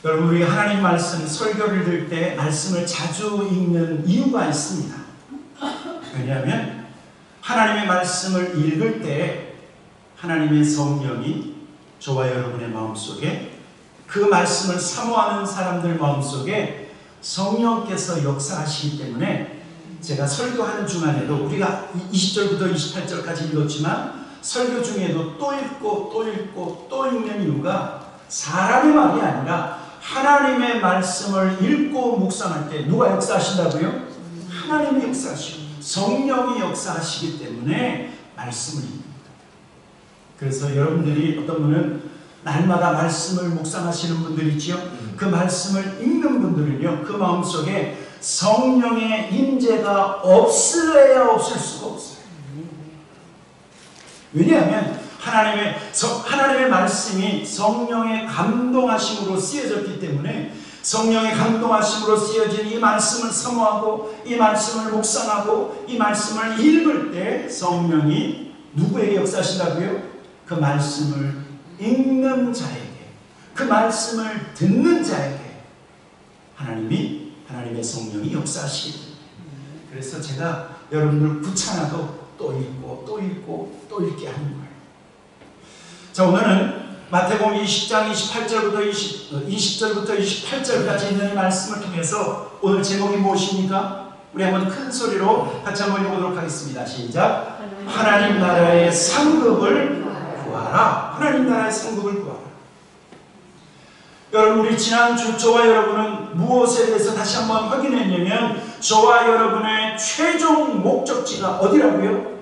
여러분, 우리 하나님 말씀 설교를 들을 때 말씀을 자주 읽는 이유가 있습니다. 왜냐하면 하나님의 말씀을 읽을 때 하나님의 성령이 저와 여러분의 마음속에, 그 말씀을 사모하는 사람들 마음속에 성령께서 역사하시기 때문에, 제가 설교하는 중간에도 우리가 20절부터 28절까지 읽었지만 설교 중에도 또 읽고 또 읽고 또 읽는 이유가 사람의 말이 아니라 하나님의 말씀을 읽고 묵상할 때 누가 역사하신다고요? 하나님이 역사하시고 성령이 역사하시기 때문에 말씀을 읽습니다. 그래서 여러분들이, 어떤 분은 날마다 말씀을 묵상하시는 분들이 있지요. 그 말씀을 읽는 분들은요, 그 마음속에 성령의 임재가 없으려야 없을 수가 없어요. 왜냐하면 하나님의 말씀이 성령의 감동하심으로 쓰여졌기 때문에, 성령의 감동하심으로 쓰여진 이 말씀을 사모하고 이 말씀을 묵상하고 이 말씀을 읽을 때 성령이 누구에게 역사하신다고요? 그 말씀을 읽는 자에게, 그 말씀을 듣는 자에게 하나님의 성령이 역사하시기 때문에. 그래서 제가 여러분들 구차나도 또 읽고 또 읽고 또 읽게 하는 거예요. 자, 오늘은 마태복음 20장 20절부터 28절까지 있는 이 말씀을 통해서 오늘 제목이 무엇입니까? 우리 한번 큰 소리로 같이 한번 읽어보도록 하겠습니다. 시작. 하나님 나라의 상급을 구하라. 하나님 나라의 상급을 구하라. 여러분, 우리 지난주 저와 여러분은 무엇에 대해서 다시 한번 확인했냐면, 저와 여러분의 최종 목적지가 어디라고요?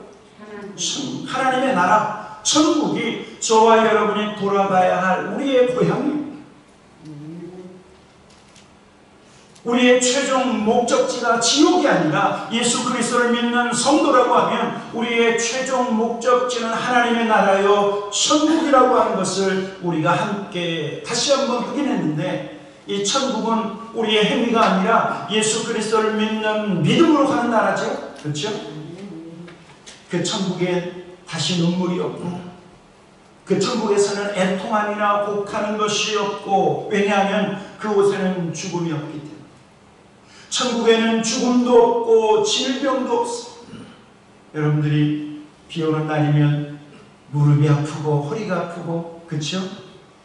하나님의 나라, 천국이 저와 여러분이 돌아가야 할 우리의 고향입니다. 우리의 최종 목적지가 지옥이 아니라 예수 그리스도를 믿는 성도라고 하면 우리의 최종 목적지는 하나님의 나라요 천국이라고 하는 것을 우리가 함께 다시 한번 확인했는데, 이 천국은 우리의 행위가 아니라 예수 그리스도를 믿는 믿음으로 가는 나라죠. 그렇죠? 그 천국에 다시 눈물이 없고, 그 천국에서는 애통함이나 곡하는 것이 없고, 왜냐하면 그곳에는 죽음이 없기 때문에. 천국에는 죽음도 없고 질병도 없어. 여러분들이 비 오는 날이면 무릎이 아프고 허리가 아프고, 그렇죠?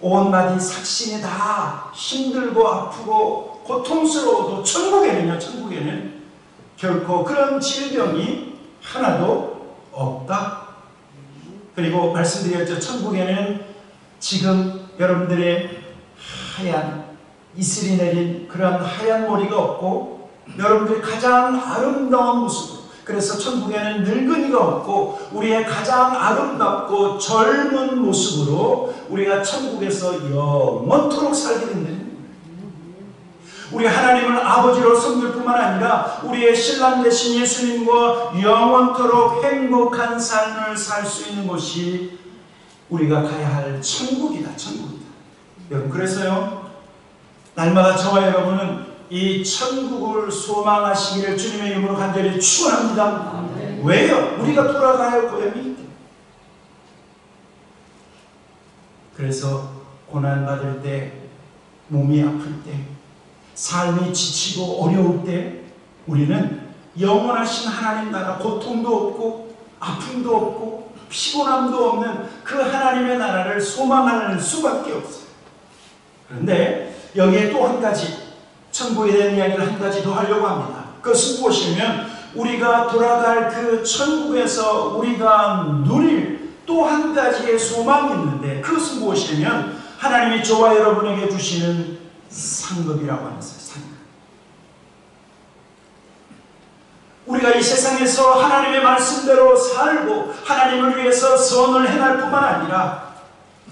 온 마디 삭신이 다 힘들고 아프고 고통스러워도 천국에는 결코 그런 질병이 하나도 없다. 그리고 말씀드렸죠. 천국에는 지금 여러분들의 하얀 이슬이 내린 그런 하얀 머리가 없고, 여러분들이 가장 아름다운 모습으로, 그래서 천국에는 늙은이가 없고 우리의 가장 아름답고 젊은 모습으로 우리가 천국에서 영원토록 살게 된다는 거예요. 우리 하나님을 아버지로 섬길 뿐만 아니라 우리의 신랑 되신 예수님과 영원토록 행복한 삶을 살 수 있는 곳이 우리가 가야 할 천국이다. 천국이다. 여러분, 그래서요, 날마다 저와 여러분은 이 천국을 소망하시기를 주님의 이름으로 간절히 축원합니다. 왜요? 우리가 돌아가야 할 고향이기 때문에. 그래서 고난받을 때, 몸이 아플 때, 삶이 지치고 어려울 때 우리는 영원하신 하나님 나라, 고통도 없고 아픔도 없고 피곤함도 없는 그 하나님의 나라를 소망하는 수밖에 없어요. 그런데 여기에 또 한 가지, 천국에 대한 이야기를 한 가지 더 하려고 합니다. 그것은 무엇이냐면, 우리가 돌아갈 그 천국에서 우리가 누릴 또 한 가지의 소망이 있는데, 그것은 무엇이냐면 하나님이 저와 여러분에게 주시는 상급이라고 하는 것을. 상급. 우리가 이 세상에서 하나님의 말씀대로 살고 하나님을 위해서 선을 행할 뿐만 아니라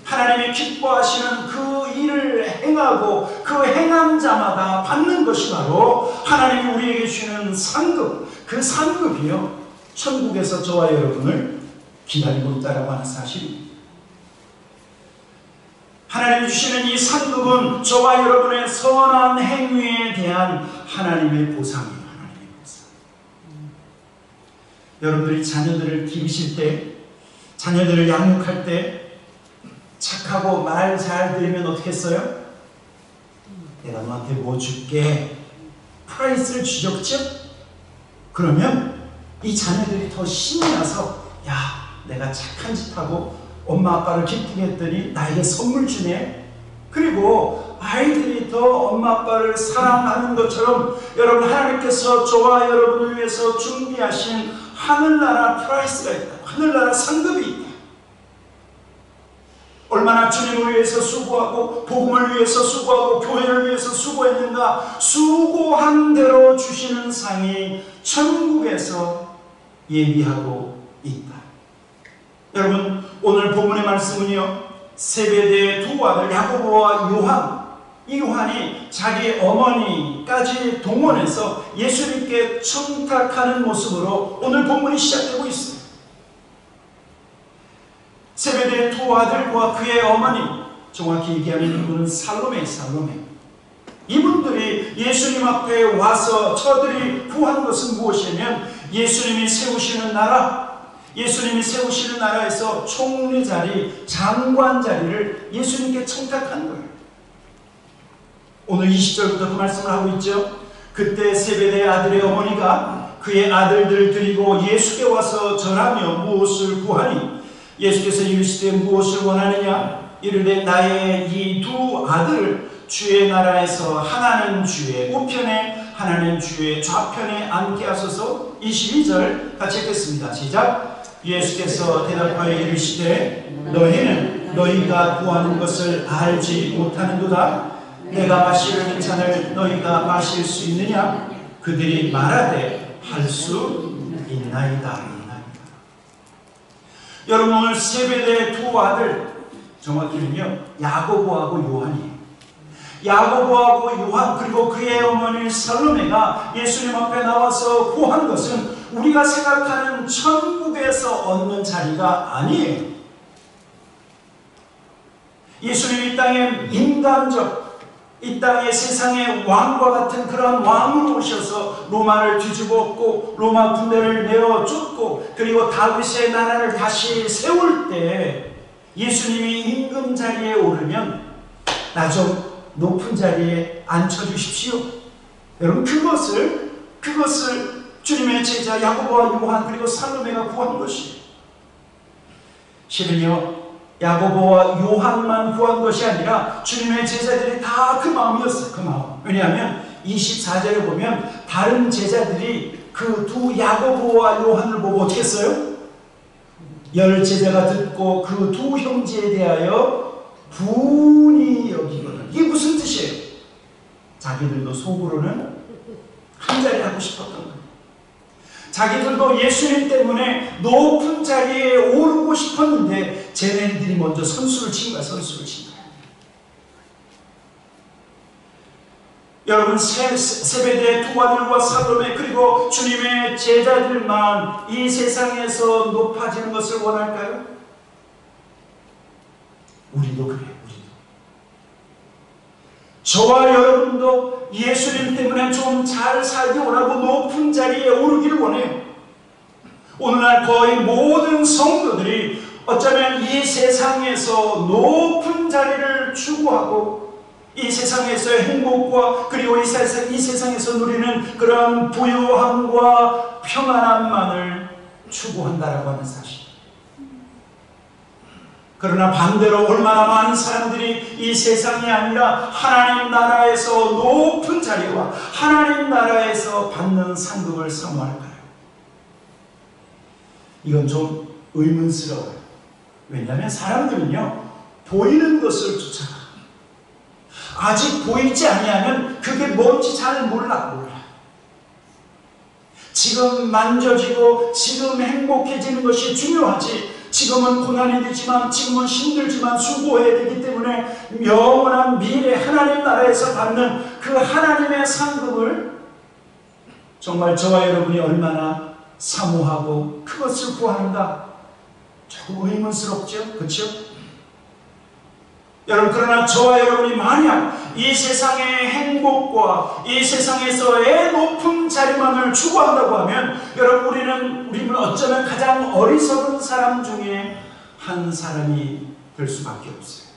하나님이 기뻐하시는 그 일을 행하고 그 행한 자마다 받는 것이 바로 하나님이 우리에게 주시는 상급. 그 상급이요, 천국에서 저와 여러분을 기다리고 있다고 하는 사실입니다. 하나님이 주시는 이 상급은 저와 여러분의 선한 행위에 대한 하나님의 보상이에요. 하나님의 보상. 여러분들이 자녀들을 기르실 때, 자녀들을 양육할 때 착하고 말 잘 들으면 어떻게 했어요? 내가 너한테 뭐 줄게. 프라이스를 주죠. 그쵸? 그러면 이 자녀들이 더 신이 나서 야, 내가 착한 짓 하고 엄마 아빠를 기쁘게 했더니 나에게 선물 주네. 그리고 아이들이 더 엄마 아빠를 사랑하는 것처럼 여러분, 하나님께서 저와 여러분을 위해서 준비하신 하늘나라 프라이스가 있다. 하늘나라 상급이 있다. 얼마나 주님을 위해서 수고하고 복음을 위해서 수고하고 교회를 위해서 수고했는가. 수고한 대로 주시는 상이 천국에서 예비하고 있다. 여러분, 오늘 본문의 말씀은요, 세베대의 두 아들 야고보와 요한, 이 요한이 자기 어머니까지 동원해서 예수님께 청탁하는 모습으로 오늘 본문이 시작되고 있습니다. 세베대의 두 아들과 그의 어머니, 정확히 얘기하면 이분은 살로메. 이분들이 예수님 앞에 와서 저들이 구한 것은 무엇이냐면 예수님이 세우시는 나라에서 총리 자리, 장관 자리를 예수님께 청탁한 거예요. 오늘 20절부터 그 말씀을 하고 있죠. 그때 세베대의 아들의 어머니가 그의 아들들을 데리고 예수께 와서 절하며 무엇을 구하니 예수께서 이르시되 무엇을 원하느냐. 이르되 나의 이 두 아들을 주의 나라에서 하나는 주의 우편에 하나는 주의 좌편에 앉게 하소서. 22절 같이 읽겠습니다. 시작. 예수께서 대답하여 이르시되 너희는 너희가 구하는 것을 알지 못하는도다. 내가 마실 잔을 너희가 마실 수 있느냐. 그들이 말하되 할 수 있나이다. 여러분, 오늘 세베대의 두 아들, 정확히는요 야고보하고 요한이에요. 야고보하고 요한 그리고 그의 어머니 살로메가 예수님 앞에 나와서 구한 것은 우리가 생각하는 천국에서 얻는 자리가 아니에요. 예수님 이 땅에 인간적, 이 땅의 세상의 왕과 같은 그런 왕으로 오셔서 로마를 뒤집었고 로마 군대를 내어쫓고 그리고 다윗의 나라를 다시 세울 때 예수님이 임금 자리에 오르면 나 좀 높은 자리에 앉혀주십시오. 여러분, 그것을 주님의 제자 야고보와 요한 그리고 살로메가 구한 것이에요. 실은요, 야고보와 요한만 구한 것이 아니라 주님의 제자들이 다 그 마음이었어요. 그 마음. 왜냐하면 24절에 보면 다른 제자들이 그 두 야고보와 요한을 보고 어떻게 했어요? 열 제자가 듣고 그 두 형제에 대하여 분이 여기거든. 이게 무슨 뜻이에요? 자기들도 속으로는 한 자리 하고 싶었던 거예요. 자기들도 예수님 때문에 높은 자리에 오르고 싶었는데 쟤네들이 먼저 선수를 친 거야. 여러분, 세베대의 두 아들과 살로메 그리고 주님의 제자들만 이 세상에서 높아지는 것을 원할까요? 우리도 그래요. 저와 여러분도 예수님 때문에 좀 잘 살기 원하고 높은 자리에 오르기를 원해요. 오늘날 거의 모든 성도들이 어쩌면 이 세상에서 높은 자리를 추구하고 이 세상에서의 행복과 그리고 이 세상에서 누리는 그런 부유함과 평안함만을 추구한다라고 하는 사실. 그러나 반대로 얼마나 많은 사람들이 이 세상이 아니라 하나님 나라에서 높은 자리와 하나님 나라에서 받는 상급을 사모할까요? 이건 좀 의문스러워요. 왜냐하면 사람들은요, 보이는 것을 쫓아가. 아직 보이지 아니하면 그게 뭔지 잘 몰라. 지금 만져지고 지금 행복해지는 것이 중요하지. 지금은 고난이 되지만, 지금은 힘들지만 수고해야 되기 때문에 영원한 미래 하나님 나라에서 받는 그 하나님의 상급을 정말 저와 여러분이 얼마나 사모하고 그것을 구하는가? 조금 의문스럽죠? 그렇죠? 여러분, 그러나 저와 여러분이 만약 이 세상의 행복과 이 세상에서의 높은 자리만을 추구한다고 하면 여러분, 우리는 어쩌면 가장 어리석은 사람 중에 한 사람이 될 수밖에 없어요.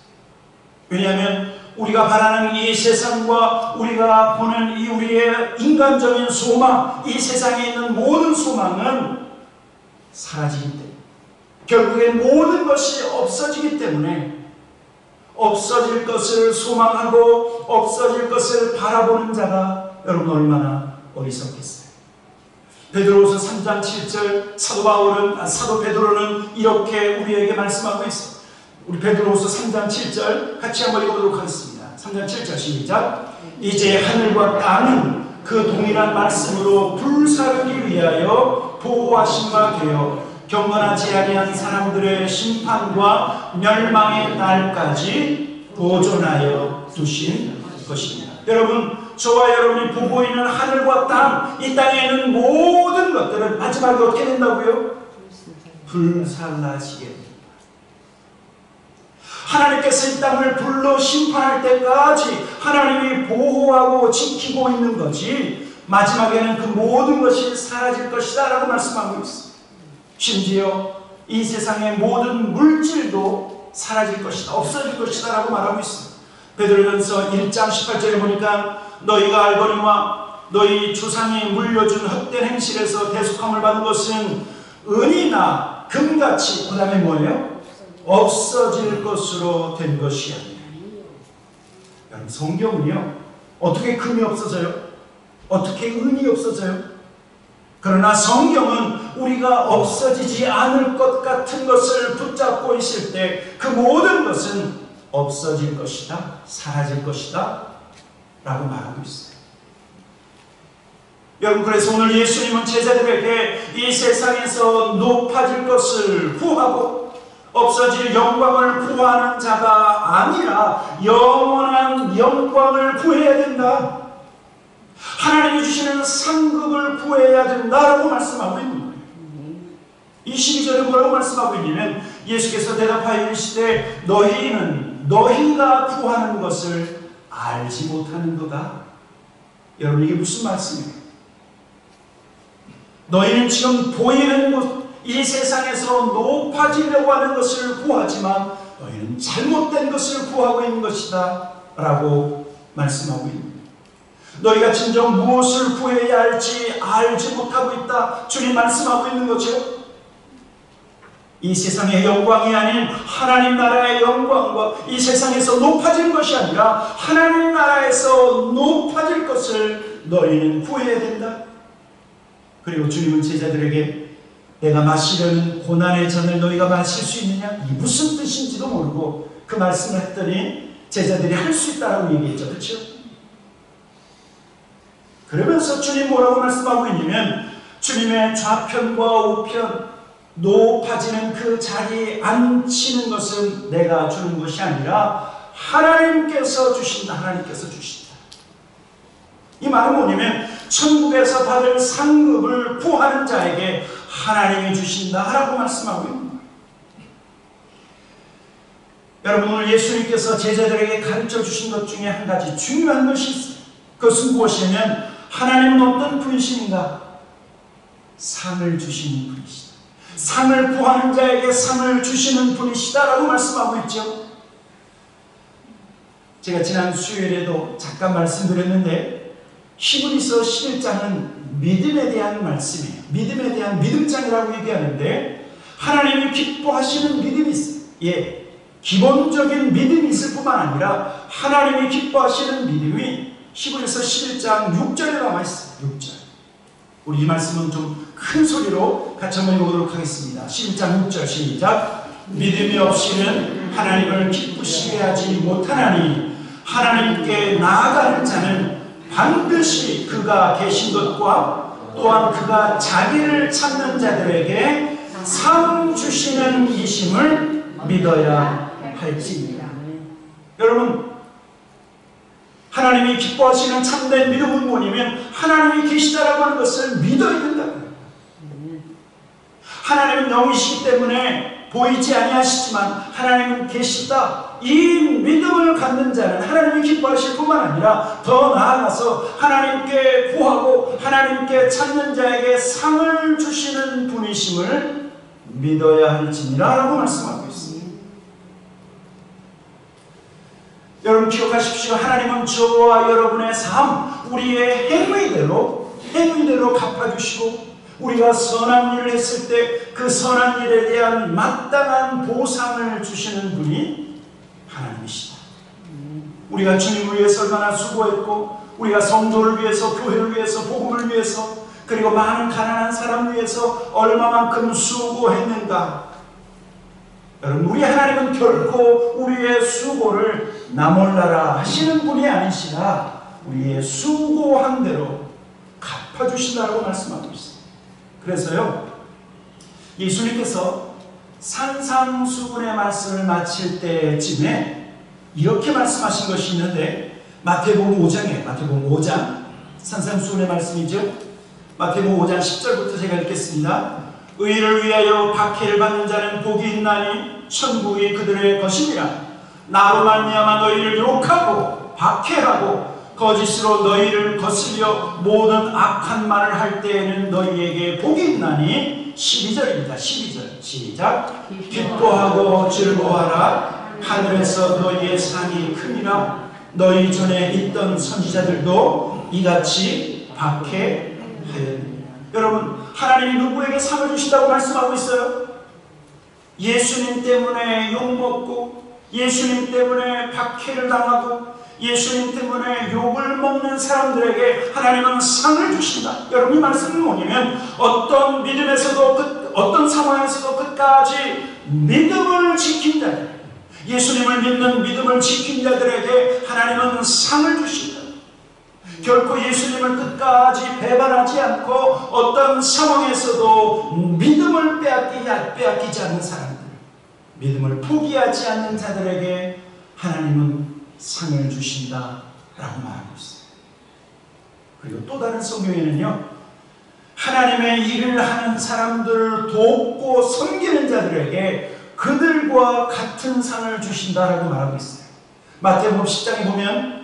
왜냐하면 우리가 바라는 이 세상과 우리가 보는 이 우리의 인간적인 소망, 이 세상에 있는 모든 소망은 사라지기 때문에, 결국엔 모든 것이 없어지기 때문에 없어질 것을 소망하고 없어질 것을 바라보는 자가 여러분 얼마나 어리석겠어요. 베드로후서 3장 7절 사도 베드로는 이렇게 우리에게 말씀하고 있어요. 우리 베드로후서 3장 7절 같이 한번 읽어보도록 하겠습니다. 3장 7절 시작. 이제 하늘과 땅은 그 동일한 말씀으로 불사르기 위하여 보호하심과 되어 경건하지 아니한 사람들의 심판과 멸망의 날까지 보존하여 두신 것입니다. 여러분, 저와 여러분이 보고 있는 하늘과 땅, 이 땅에 있는 모든 것들은 마지막에 어떻게 된다고요? 불살라지게 됩니다. 하나님께서 이 땅을 불로 심판할 때까지 하나님이 보호하고 지키고 있는 거지, 마지막에는 그 모든 것이 사라질 것이다 라고 말씀하고 있습니다. 심지어 이 세상의 모든 물질도 사라질 것이다, 없어질 것이다 라고 말하고 있습니다. 베드로전서 1장 18절에 보니까 너희가 알거니와 너희 조상이 물려준 헛된 행실에서 대속함을 받은 것은 은이나 금같이, 그 다음에 뭐예요? 없어질 것으로 된 것이 아니라. 여러분, 성경은요, 어떻게 금이 없어져요? 어떻게 은이 없어져요? 그러나 성경은 우리가 없어지지 않을 것 같은 것을 붙잡고 있을 때 그 모든 것은 없어질 것이다, 사라질 것이다 라고 말하고 있어요. 여러분, 그래서 오늘 예수님은 제자들에게 이 세상에서 높아질 것을 구하고 없어질 영광을 구하는 자가 아니라 영원한 영광을 구해야 된다, 하나님이 주시는 상급을 구해야 된다라고 말씀하고 있는 거예요. 22절에 뭐라고 말씀하고 있냐면 예수께서 대답하여 이르시되 너희는 너희가 구하는 것을 알지 못하는 거다. 여러분, 이게 무슨 말씀이에요? 너희는 지금 보이는 것, 이 세상에서 높아지려고 하는 것을 구하지만 너희는 잘못된 것을 구하고 있는 것이다 라고 말씀하고 있는 거예요. 너희가 진정 무엇을 구해야 할지 알지 못하고 있다, 주님 말씀하고 있는 거죠. 이 세상의 영광이 아닌 하나님 나라의 영광과 이 세상에서 높아질 것이 아니라 하나님 나라에서 높아질 것을 너희는 구해야 된다. 그리고 주님은 제자들에게 내가 마시려는 고난의 잔을 너희가 마실 수 있느냐, 이 무슨 뜻인지도 모르고 그 말씀을 했더니 제자들이 할 수 있다라고 얘기했죠. 그렇죠? 그러면서 주님 뭐라고 말씀하고 있냐면 주님의 좌편과 우편, 높아지는 그 자리에 앉히는 것은 내가 주는 것이 아니라 하나님께서 주신다, 하나님께서 주신다. 이 말은 뭐냐면 천국에서 받을 상급을 구하는 자에게 하나님이 주신다라고 말씀하고 있는 거예요. 여러분, 오늘 예수님께서 제자들에게 가르쳐 주신 것 중에 한 가지 중요한 것이 있어요. 그것은 무엇이냐면 하나님은 어떤 분이신가? 상을 주시는 분이시다. 상을 구하는 자에게 상을 주시는 분이시다라고 말씀하고 있죠. 제가 지난 수요일에도 잠깐 말씀드렸는데 히브리서 11장은 믿음에 대한 말씀이에요. 믿음에 대한 믿음장이라고 얘기하는데 하나님이 기뻐하시는 믿음이 있어요. 예, 기본적인 믿음이 있을 뿐만 아니라 하나님이 기뻐하시는 믿음이 히브리서 11장 6절에 나와 있어요. 6절. 우리 이 말씀은 좀 큰 소리로 같이 한번 읽어보도록 하겠습니다. 11장 6절 시작. 믿음이 없이는 하나님을 기쁘시게 하지 못하나니 하나님께 나아가는 자는 반드시 그가 계신 것과 또한 그가 자기를 찾는 자들에게 상 주시는 이심을 믿어야 할지니라. 여러분, 하나님이 기뻐하시는 참된 믿음은 뭐냐면 하나님이 계시다라고 하는 것을 믿어야 된다고요. 하나님은 영이시기 때문에 보이지 아니하시지만 하나님은 계시다, 이 믿음을 갖는 자는 하나님이 기뻐하실 뿐만 아니라 더 나아가서 하나님께 구하고 하나님께 찾는 자에게 상을 주시는 분이심을 믿어야 할지니라 라고 말씀하고 있습니다. 여러분 기억하십시오. 하나님은 저와 여러분의 삶, 우리의 행위대로 갚아주시고, 우리가 선한 일을 했을 때 그 선한 일에 대한 마땅한 보상을 주시는 분이 하나님이시다. 우리가 주님을 위해서 얼마나 수고했고, 우리가 성도를 위해서, 교회를 위해서, 복음을 위해서, 그리고 많은 가난한 사람을 위해서 얼마만큼 수고했는가. 여러분, 우리 하나님은 결코 우리의 수고를 나몰라라 하시는 분이 아니시라 우리의 수고한 대로 갚아주신다고 말씀하고 있습니다. 그래서요, 예수님께서 산상수훈의 말씀을 마칠 때쯤에 이렇게 말씀하신 것이 있는데, 마태복음 5장 산상수훈의 말씀이죠. 마태복음 5장 10절부터 제가 읽겠습니다. 의를 위하여 박해를 받는 자는 복이 있나니 천국이 그들의 것이니라. 나로 말미암아 너희를 욕하고 박해하고 거짓으로 너희를 거슬려 모든 악한 말을 할 때에는 너희에게 복이 있나니. 12절입니다. 12절 시작. 기뻐하고 즐거워하라. 하늘에서 너희의 상이 크니라. 너희 전에 있던 선지자들도 이같이 박해하였느니라. 여러분, 하나님이 누구에게 상을 주신다고 말씀하고 있어요? 예수님 때문에 욕먹고, 예수님 때문에 박해를 당하고, 예수님 때문에 욕을 먹는 사람들에게 하나님은 상을 주신다. 여러분, 이 말씀은 뭐냐면, 어떤 믿음에서도 어떤 상황에서도 끝까지 믿음을 지킨 자들, 예수님을 믿는 믿음을 지킨 자들에게 하나님은 상을 주신다. 결코 예수님을 끝까지 배반하지 않고 어떤 상황에서도 믿음을 빼앗기지 않는 사람들, 믿음을 포기하지 않는 자들에게 하나님은 상을 주신다라고 말하고 있어요. 그리고 또 다른 성경에는요, 하나님의 일을 하는 사람들을 돕고 섬기는 자들에게 그들과 같은 상을 주신다라고 말하고 있어요. 마태복음 10장에 보면,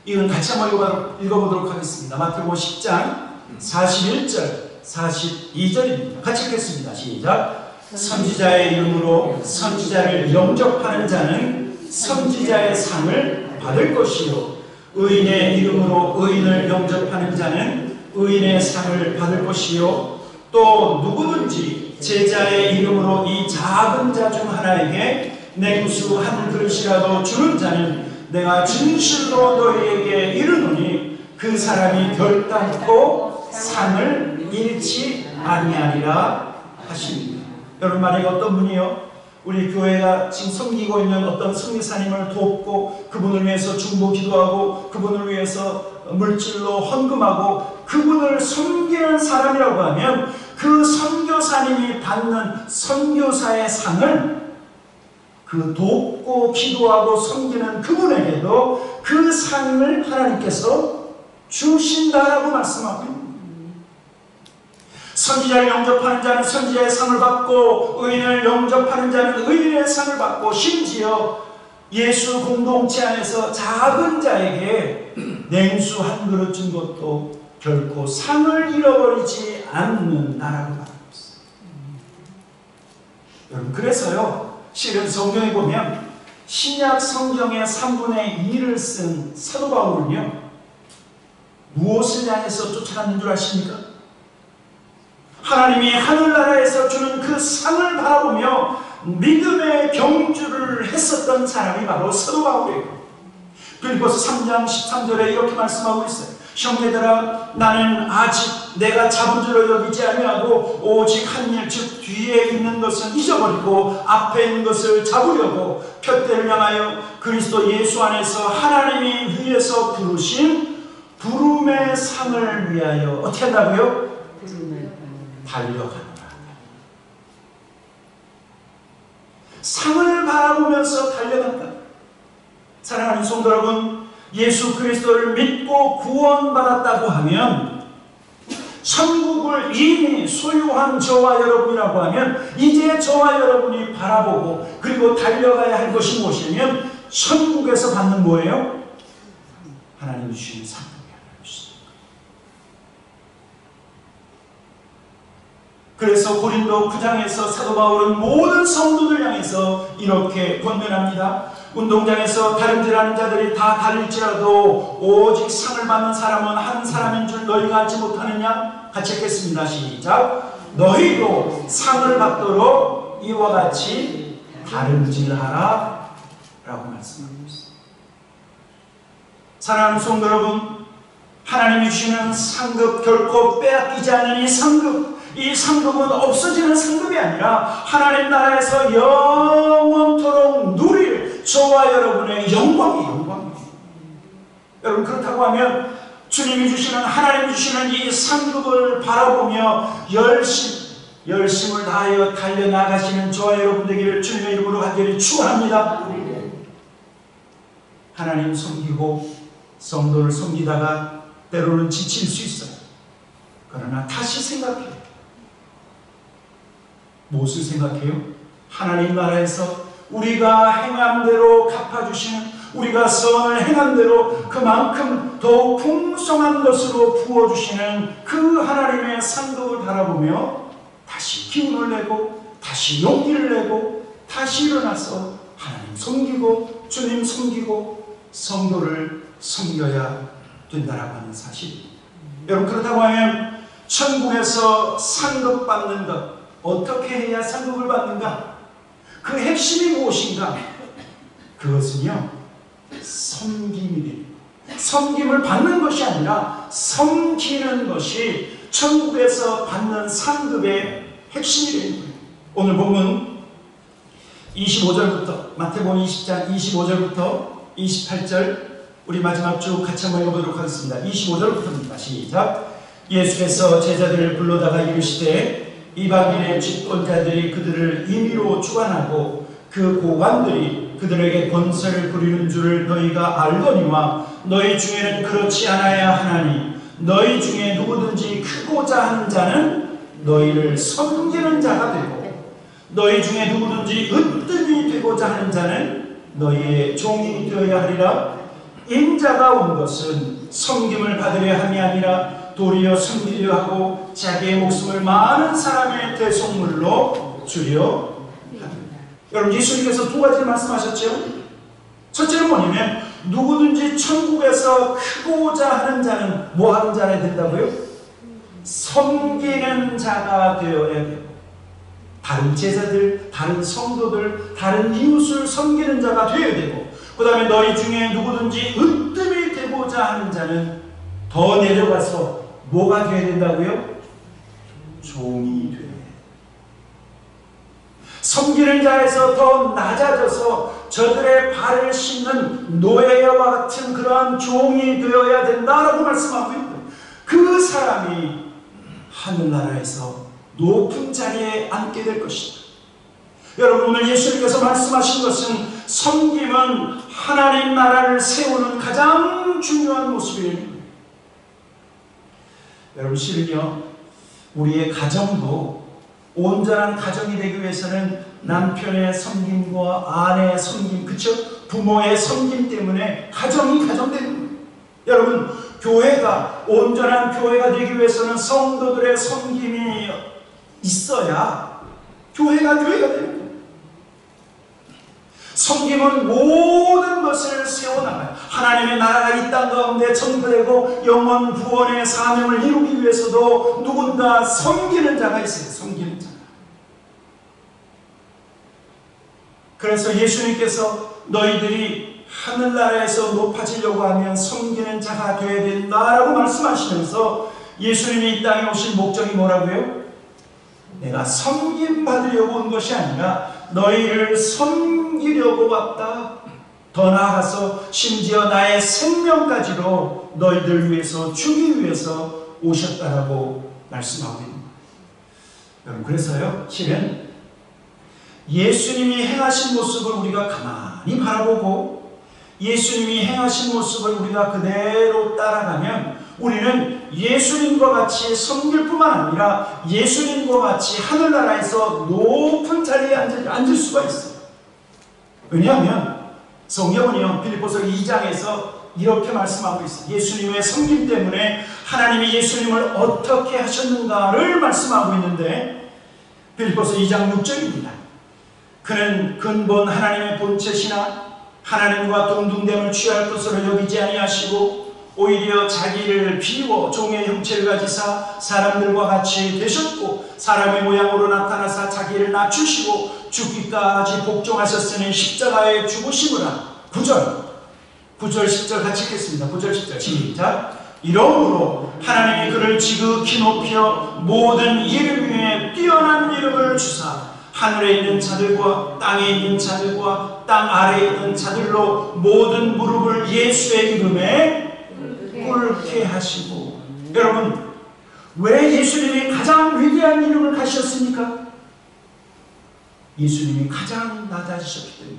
이건 같이 한번 읽어보도록 하겠습니다. 마태복음 10장 41절 42절입니다. 같이 읽겠습니다. 시작. 선지자의 이름으로 선지자를 영접하는 자는 선지자의 상을 받을 것이요, 의인의 이름으로 의인을 영접하는 자는 의인의 상을 받을 것이요, 또 누구든지 제자의 이름으로 이 작은 자 중 하나에게 냉수 한 그릇이라도 주는 자는 내가 진실로 너희에게 이르노니 그 사람이 결단코 상을 잃지 아니하리라 하십니다. 여러분, 만약에 어떤 분이요, 우리 교회가 지금 섬기고 있는 어떤 선교사님을 돕고 그분을 위해서 중보 기도하고 그분을 위해서 물질로 헌금하고 그분을 섬기는 사람이라고 하면, 그 선교사님이 받는 선교사의 상을 그 돕고 기도하고 섬기는 그분에게도 그 상을 하나님께서 주신다라고 말씀하고 있습니다. 선지자를 영접하는 자는 선지자의 상을 받고, 의인을 영접하는 자는 의인의 상을 받고, 심지어 예수 공동체 안에서 작은 자에게 냉수 한 그릇 준 것도 결코 상을 잃어버리지 않는다라고 말하고 있어요. 여러분, 그래서요, 실은 성경에 보면 신약 성경의 3분의 2를 쓴 사도 바울은요, 무엇을 향해서 쫓아갔는 줄 아십니까? 하나님이 하늘나라에서 주는 그 상을 바라보며 믿음의 경주를 했었던 사람이 바로 사도 바울이에요. 빌립보서 3장 13절에 이렇게 말씀하고 있어요. 형제들아, 나는 아직 내가 잡은 줄로 여기지 아니하고 오직 한 일, 즉 뒤에 있는 것은 잊어버리고 앞에 있는 것을 잡으려고 푯대를 향하여 그리스도 예수 안에서 하나님이 위에서 부르신 부름의 상을 위하여 어떻게 한다고요? 달려가노라. 상을 바라보면서 달려간다. 사랑하는 성도 여러분, 예수 그리스도를 믿고 구원받았다고 하면, 천국을 이미 소유한 저와 여러분이라고 하면, 이제 저와 여러분이 바라보고 그리고 달려가야 할 것이 무엇이냐면, 천국에서 받는 뭐예요? 하나님 주신 상. 그래서 고린도 9장에서 사도 바울은 모든 성도들 향해서 이렇게 권면합니다. 운동장에서 다름질하는 자들이 다 달릴지라도 오직 상을 받는 사람은 한 사람인 줄 너희가 알지 못하느냐? 같이 읽겠습니다. 시작. 너희도 상을 받도록 이와 같이 다름질하라 라고 말씀합니다. 사랑하는 성도 여러분, 하나님이 주시는 상급, 결코 빼앗기지 않는 이 상급은 없어지는 상급이 아니라 하나님 나라에서 영원토록 누릴 저와 여러분의 영광이에요. 여러분, 그렇다고 하면 주님이 주시는, 하나님이 주시는 이 상급을 바라보며 열심을 다하여 달려나가시는 저와 여러분 되기를 주님의 이름으로 간절히 축원합니다. 하나님 섬기고 성도를 섬기다가 때로는 지칠 수 있어요. 그러나 다시 생각해요. 무엇을 생각해요? 하나님 나라에서 우리가 행한 대로 갚아주시는, 우리가 선을 행한 대로 그만큼 더욱 풍성한 것으로 부어주시는 그 하나님의 상급을 바라보며 다시 기운을 내고 다시 용기를 내고 다시 일어나서 하나님 섬기고 주님 섬기고 성도를 섬겨야 된다라고 하는 사실입니다. 여러분, 그렇다고 하면 천국에서 상급 받는 것, 어떻게 해야 상급을 받는가? 그 핵심이 무엇인가? 그것은요, 섬김이 됩니다. 섬김을 받는 것이 아니라 섬기는 것이 천국에서 받는 상급의 핵심이 되는 거예요. 오늘 본문 25절부터, 마태복음 20장 25절부터 28절, 우리 마지막 쭉 같이 한번 읽어보도록 하겠습니다. 25절부터입니다. 시작. 예수께서 제자들을 불러다가 이르시되 이방인의 집권자들이 그들을 임의로 주관하고 그 고관들이 그들에게 권세를 부리는 줄을 너희가 알거니와 너희 중에는 그렇지 않아야 하나니 너희 중에 누구든지 크고자 하는 자는 너희를 섬기는 자가 되고 너희 중에 누구든지 으뜸이 되고자 하는 자는 너희의 종이 되어야 하리라. 인자가 온 것은 섬김을 받으려 함이 아니라 도리어 섬기려 하고 자기의 목숨을 많은 사람의 대속물로 주려 합니다. 여러분, 예수님께서 두 가지를 말씀하셨죠. 첫째는 뭐냐면 누구든지 천국에서 크고자 하는 자는 뭐 하는 자가 된다고요? 섬기는 자가 되어야 돼요. 다른 제자들, 다른 성도들, 다른 이웃을 섬기는 자가 되어야 되고, 그 다음에 너희 중에 누구든지 으뜸이 되고자 하는 자는 더 내려가서 뭐가 되어야 된다고요? 종이 되어야 돼요. 섬기는 자에서 더 낮아져서 저들의 발을 씻는 노예와 같은 그러한 종이 되어야 된다라고 말씀하고 있는 거예요. 그 사람이 하늘나라에서 높은 자리에 앉게 될 것이다. 여러분, 오늘 예수님께서 말씀하신 것은 섬김은 하나님 나라를 세우는 가장 중요한 모습이에요. 여러분, 실은요, 우리의 가정도 온전한 가정이 되기 위해서는 남편의 섬김과 아내의 섬김, 그쵸? 부모의 섬김 때문에 가정이 가정되는 거예요. 여러분, 교회가 온전한 교회가 되기 위해서는 성도들의 섬김이 있어야 교회가 되는 거예요. 섬김은 모든 것을 세워나가요. 하나님의 나라가 이 땅 가운데 전부되고 영원 구원의 사명을 이루기 위해서도 누군가 섬기는 자가 있어요. 섬기는 자. 그래서 예수님께서 너희들이 하늘나라에서 높아지려고 하면 섬기는 자가 되어야 된다라고 말씀하시면서 예수님이 이 땅에 오신 목적이 뭐라고요? 내가 섬김받으려고 온 것이 아니라 너희를 섬기려고 왔다. 더 나아가서 심지어 나의 생명까지도 너희들 위해서 주기 위해서 오셨다라고 말씀하고 있는 거예요. 여러분, 그래서요, 실은 예수님이 행하신 모습을 우리가 가만히 바라보고 예수님이 행하신 모습을 우리가 그대로 따라가면 우리는 예수님과 같이 섬길 뿐만 아니라 예수님과 같이 하늘나라에서 높은 자리에 앉을 수가 있어요. 왜냐하면 성경은요, 빌립보서 2장에서 이렇게 말씀하고 있어요. 예수님의 섬김 때문에 하나님이 예수님을 어떻게 하셨는가를 말씀하고 있는데 빌립보서 2장 6절입니다. 그는 근본 하나님의 본체시나 하나님과 동등됨을 취할 것으로 여기지 아니하시고 오히려 자기를 비워 종의 형체를 가지사 사람들과 같이 되셨고 사람의 모양으로 나타나사 자기를 낮추시고 죽기까지 복종하셨으니 십자가에 죽으시므라. 9절 10절 같이 읽겠습니다. 9절 10절 시작. 이러므로 하나님이 그를 지극히 높여 모든 이름 위에 뛰어난 이름을 주사 하늘에 있는 자들과 땅에 있는 자들과 땅 아래에 있는 자들로 모든 무릎을 예수의 이름에 꿇게 하시고. 여러분, 왜 예수님이 가장 위대한 이름을 가셨습니까? 예수님이 가장 낮아지셨기 때문에.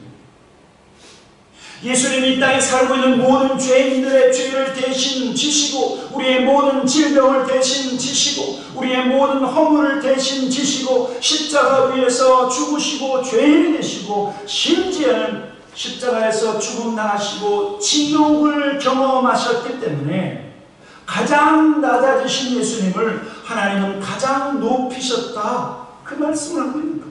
예수님이 이 땅에 살고 있는 모든 죄인들의 죄를 대신 지시고 우리의 모든 질병을 대신 지시고 우리의 모든 허물을 대신 지시고 십자가 위에서 죽으시고 죄인이 되시고 심지어는 십자가에서 죽음 당하시고 지옥을 경험하셨기 때문에 가장 낮아지신 예수님을 하나님은 가장 높이셨다. 그 말씀을 하고 있는 겁니다.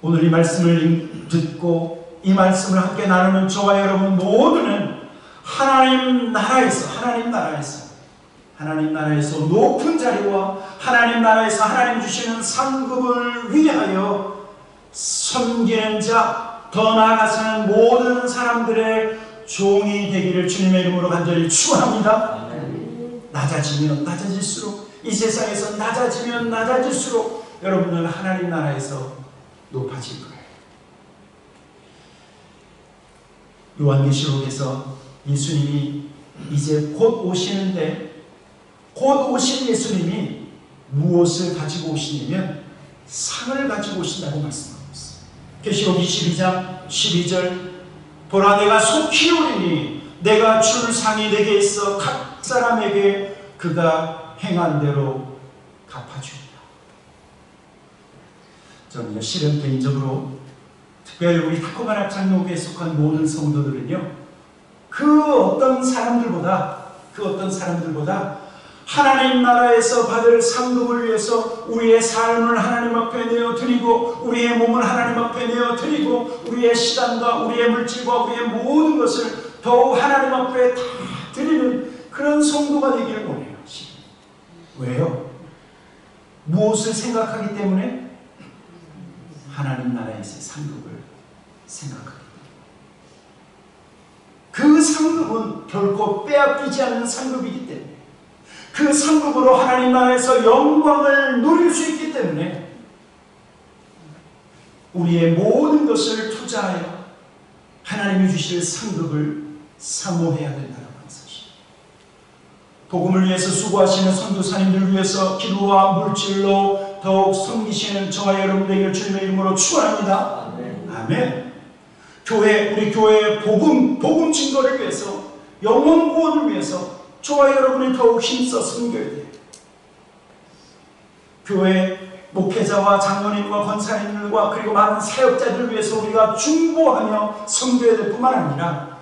오늘 이 말씀을 듣고 이 말씀을 함께 나누는 저와 여러분 모두는 하나님 나라에서 높은 자리와 하나님 나라에서 하나님 주시는 상급을 위하여 섬기는 자, 더 나아가서는 모든 사람들의 종이 되기를 주님의 이름으로 간절히 축원합니다. 낮아지면 낮아질수록 이 세상에서 낮아지면 낮아질수록 여러분은 하나님 나라에서 높아질 거예요. 요한계시록에서 예수님이 이제 곧 오시는데 곧 오신 예수님이 무엇을 가지고 오시냐면 상을 가지고 오신다고 말씀하고 있어요. 계시록 22장 12절 보라 내가 속히 오리니 내가 줄 상이 내게 있어 각 사람에게 그가 행한 대로 갚아주리라. 저는요, 실은 개인적으로 특별히 우리 타코만 합창록에 속한 모든 성도들은요, 그 어떤 사람들보다 하나님 나라에서 받을 상급을 위해서 우리의 삶을 하나님 앞에 내어드리고 우리의 몸을 하나님 앞에 내어드리고 우리의 시간과 우리의 물질과 우리의 모든 것을 더욱 하나님 앞에 다 드리는 그런 성도가 되기를 원해요. 왜요? 무엇을 생각하기 때문에? 하나님 나라에서의 상급을 생각하기 때문에. 그 상급은 결코 빼앗기지 않는 상급이기 때문에 그 상급으로 하나님 나라에서 영광을 누릴 수 있기 때문에 우리의 모든 것을 투자하여 하나님이 주실 상급을 사모해야 된다는 사실. 복음을 위해서 수고하시는 선교사님들을 위해서 기도와 물질로 더욱 섬기시는 저와 여러분들에게 주님의 이름으로 축원합니다. 아멘. 우리 교회의 복음 증거를 위해서 영혼 구원을 위해서 저와 여러분이 더욱 힘써 섬겨야 돼요. 교회 목회자와 장로님과 권사님들과 그리고 많은 사역자들을 위해서 우리가 중보하며 섬겨야 될 뿐만 아니라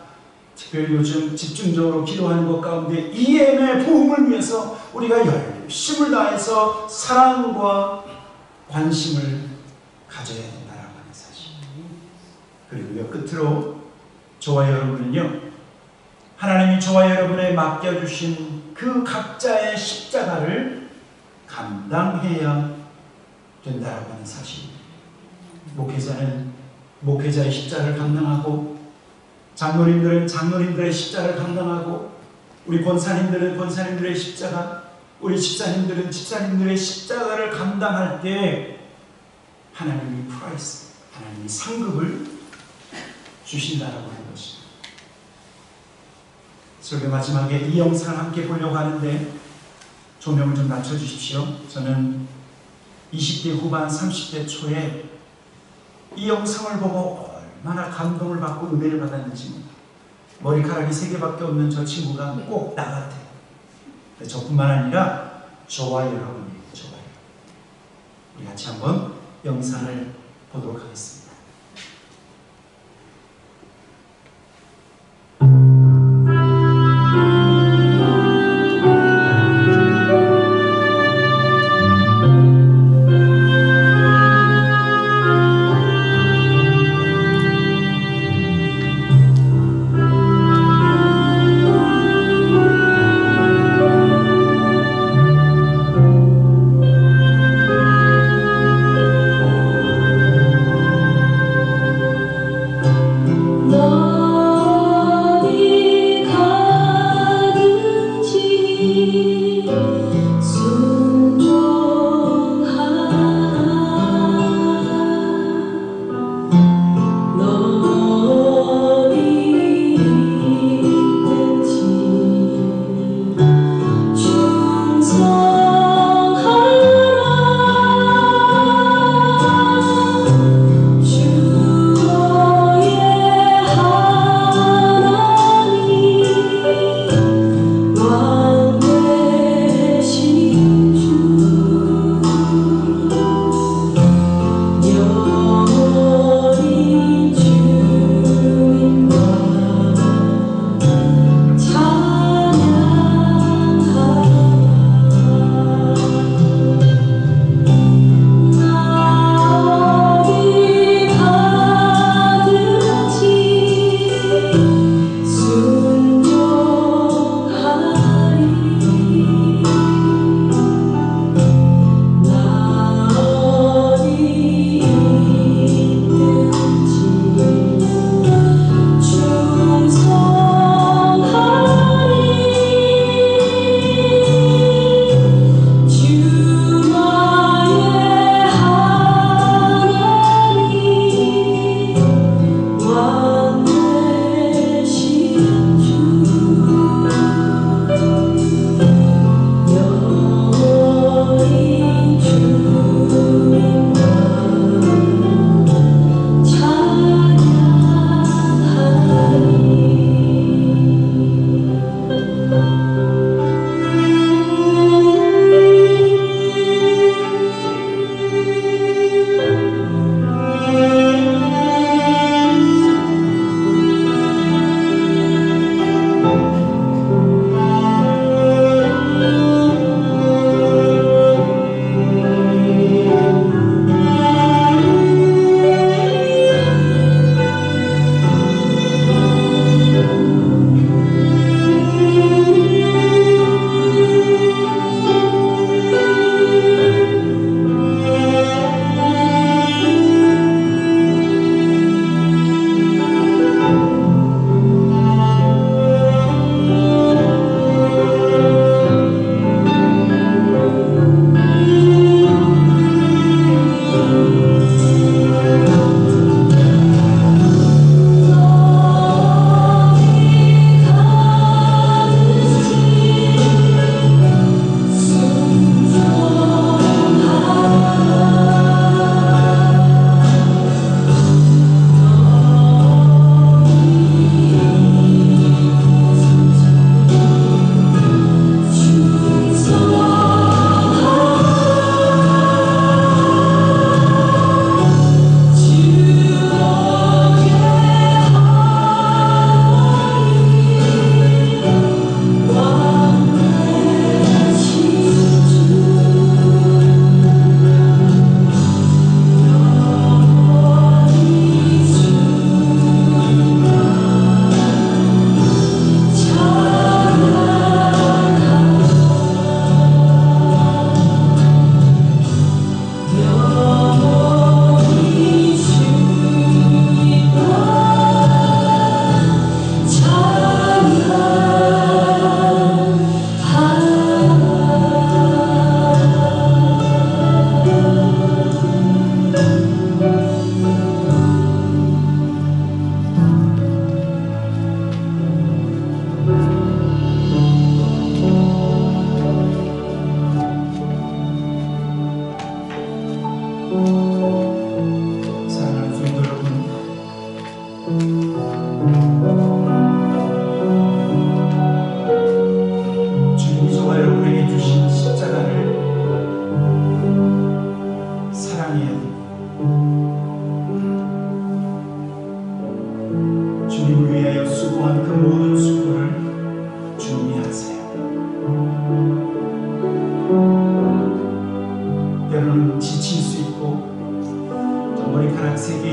특별히 요즘 집중적으로 기도하는 것 가운데 EM의 복음을 위해서 우리가 열심을 다해서 사랑과 관심을 가져야 된다는 사실. 그리고요, 끝으로 저와 여러분은요, 하나님이 저와 여러분에 맡겨주신 그 각자의 십자가를 감당해야 된다고 하는 사실. 목회자는 목회자의 십자가를 감당하고 장로님들은 장로님들의 십자가를 감당하고 우리 권사님들은 권사님들의 십자가, 우리 집사님들은 집사님들의 십자가를 감당할 때 하나님이 프라이스, 하나님이 상급을 주신다라고 하는 것입니다. 설교 마지막에 이 영상을 함께 보려고 하는데 조명을 좀 낮춰주십시오. 저는 20대 후반 30대 초에 이 영상을 보고 얼마나 감동을 받고 은혜를 받았는지. 머리카락이 3개밖에 없는 저 친구가 꼭 나 같아요. 저뿐만 아니라 저와 여러분이에요. 우리 같이 한번 영상을 보도록 하겠습니다.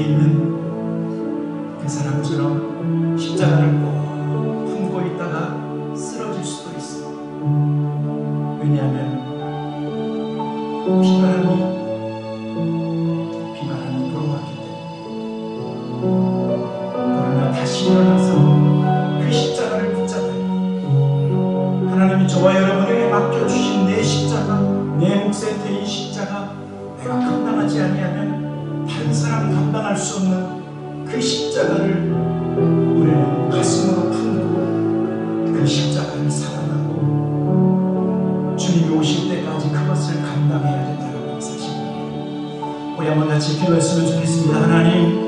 있는 그 사람처럼 십자가를 꼭 품고 있다가 쓰러질 수도 있어. 왜냐하면 비바람이 불어왔기 때문에. 그러나 다시 일어나서 그 십자가를 붙잡아요. 하나님이 저와 여러분에게 맡겨주신 내 십자가, 내 몫에 대인 십자가, 내가 감당하지 아니하면 다른 사람 감당할 수 없는 그 십자가를 우리는 가슴으로 품고 그 십자가를 사랑하고 주님이 오실 때까지 그것을 감당해야 된다는 사실입니다. 우리 한번 같이 기도했으면 좋겠습니다. 하나님,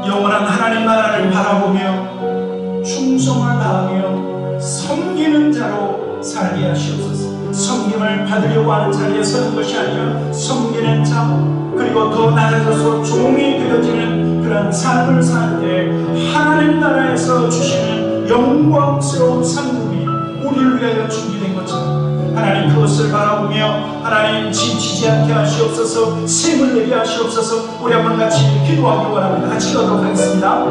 영원한 하나님 나라를 바라보며 충성을 다하며 섬기는 자로 살게 하시옵소서. 섬김을 받으려고 하는 자리에 서는 것이 아니라 섬기는 자, 그리고 더 나아져서 종이 되어지는 그런 삶을 살 때 하나님 나라에서 주시는 영광스러운 상급이 우리를 위하여 준비된 것처럼 하나님 그것을 바라보며 하나님 지치지 않게 하시옵소서, 힘을 내게 하시옵소서. 우리 한번 같이 기도하기 원합니다. 같이 기도하도록 하겠습니다.